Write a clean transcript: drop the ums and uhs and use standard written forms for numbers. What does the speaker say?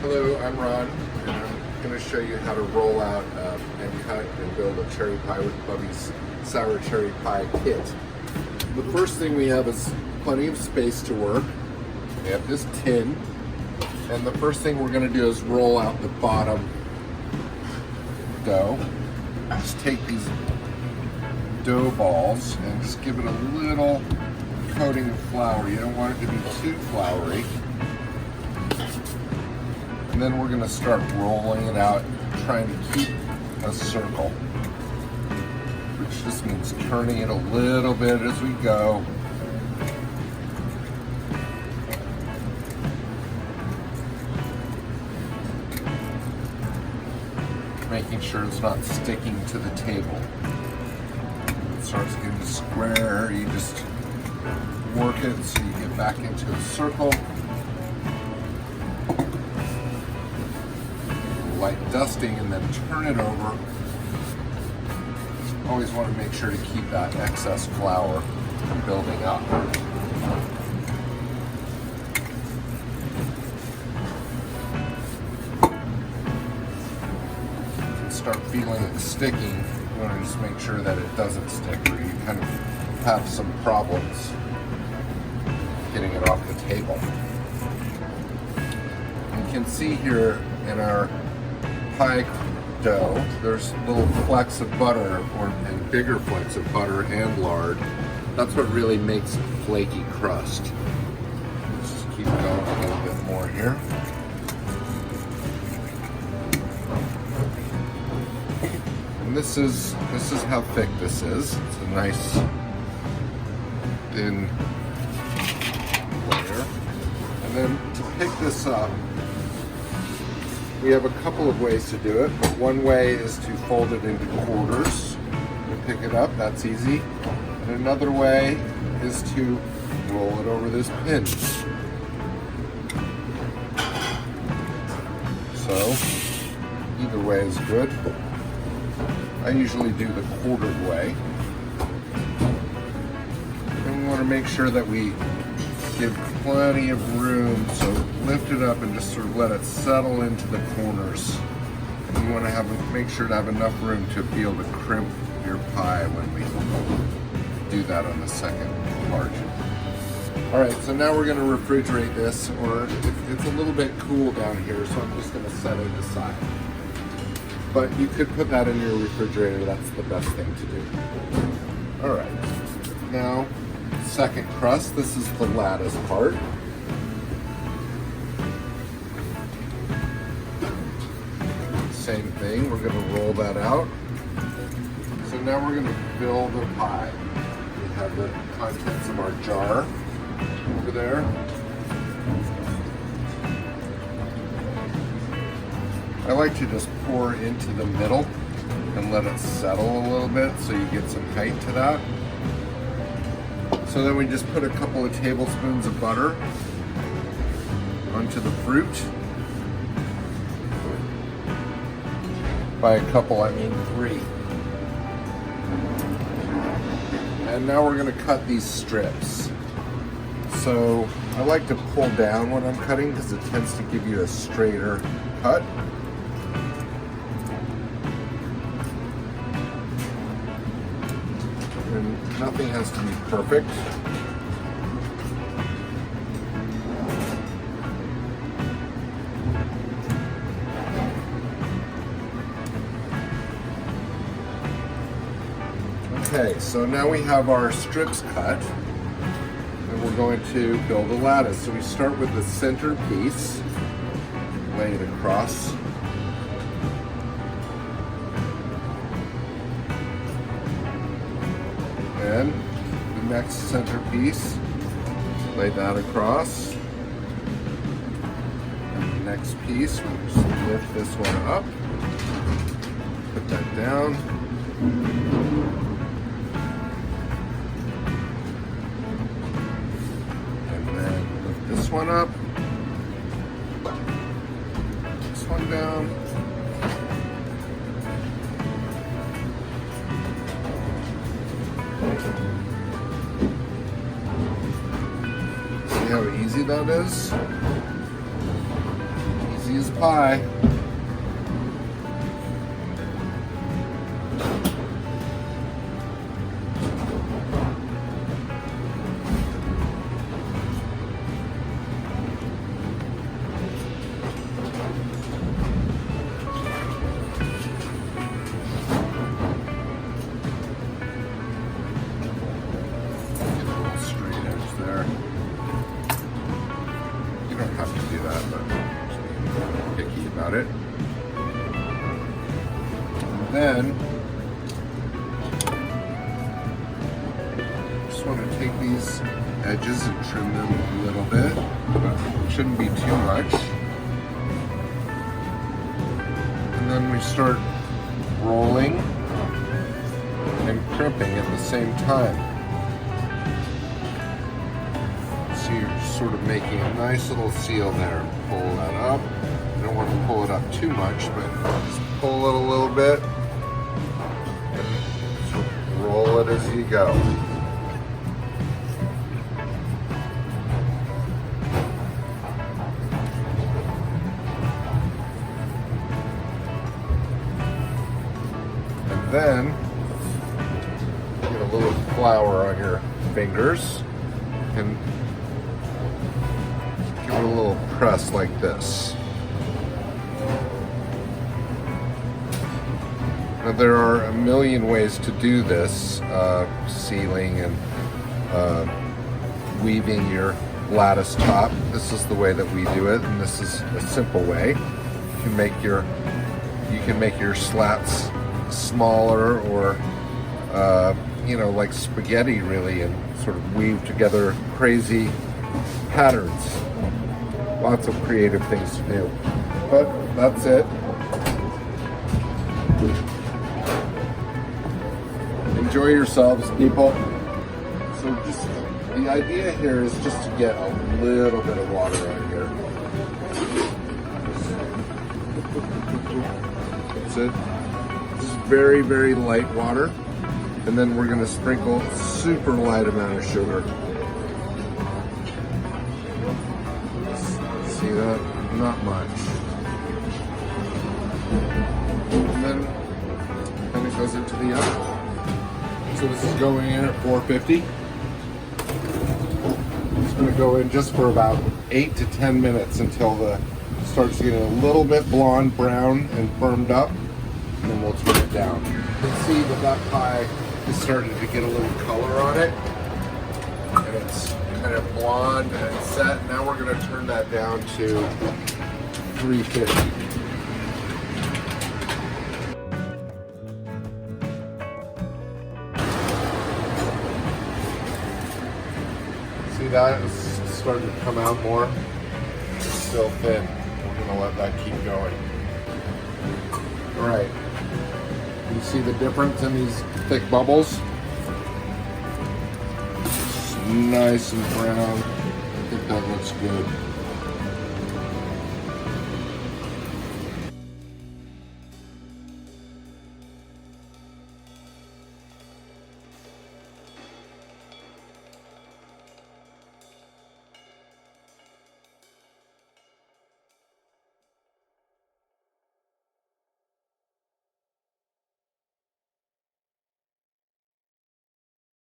Hello, I'm Ron, and I'm going to show you how to roll out and cut and build a cherry pie with Bubby's Sour Cherry Pie kit. The first thing we have is plenty of space to work. We have this tin, and the first thing we're going to do is roll out the bottom dough. Just take these dough balls and just give it a little coating of flour. You don't want it to be too floury. And then we're going to start rolling it out, trying to keep a circle, which just means turning it a little bit as we go. Making sure it's not sticking to the table. It starts getting square, you just work it so you get back into a circle. Light dusting and then turn it over. Always want to make sure to keep that excess flour from building up. Start feeling it sticking, you want to just make sure that it doesn't stick, or you kind of have some problems getting it off the table. You can see here in our pie dough, there's little flecks of butter, and bigger flecks of butter and lard. That's what really makes a flaky crust. Let's just keep going a little bit more here. And this is how thick this is. It's a nice thin layer. And then to pick this up, we have a couple of ways to do it. One way is to fold it into quarters and pick it up. That's easy. And another way is to roll it over this pin. So either way is good. I usually do the quartered way. And we want to make sure that we give plenty of room, so lift it up and just sort of let it settle into the corners. And you want to make sure to have enough room to be able to crimp your pie when we do that on the second part. Alright, so now we're going to refrigerate this, or it's a little bit cool down here, so I'm just going to set it aside. But you could put that in your refrigerator, that's the best thing to do. Alright, now second crust, this is the lattice part. Same thing, we're going to roll that out. So now we're going to build a pie. We have the contents of our jar over there. I like to just pour into the middle and let it settle a little bit so you get some height to that. So then we just put a couple of tablespoons of butter onto the fruit. By a couple, I mean 3. And now we're going to cut these strips. So I like to pull down when I'm cutting because it tends to give you a straighter cut. And nothing has to be perfect. Okay, so now we have our strips cut, and we're going to build a lattice. So we start with the center piece, lay it across. And the next center piece, lay that across. And the next piece, we'll just lift this one up, put that down. And then lift this one up, this one down. See how easy that is? Easy as pie. Have to do that, but just be picky about it. And then just want to take these edges and trim them a little bit, but it shouldn't be too much. And then we start rolling and crimping at the same time. You're sort of making a nice little seal there. Pull that up. You don't want to pull it up too much, but just pull it a little bit and roll it as you go. And then get a little flour on your fingers and give it a little press like this. Now there are a million ways to do this, sealing and weaving your lattice top. This is the way that we do it, and this is a simple way. You can make your slats smaller, or you know, like spaghetti really, and sort of weave together crazy patterns. Lots of creative things to do, but that's it. Enjoy yourselves, people. So just the idea here is just to get a little bit of water on here. That's it. Just very, very light water, and then we're going to sprinkle a super light amount of sugar. See that? Not much. And then it goes into the oven. So this is going in at 450. It's going to go in just for about 8 to 10 minutes until it starts getting a little bit blonde, brown, and firmed up. And then we'll turn it down. You can see that pie is starting to get a little color on it. And it's kind of blonde and set. Now we're going to turn that down to 350. See that? It's starting to come out more. It's still thin. We're going to let that keep going. All right. You see the difference in these thick bubbles? Nice and brown. I think that looks good.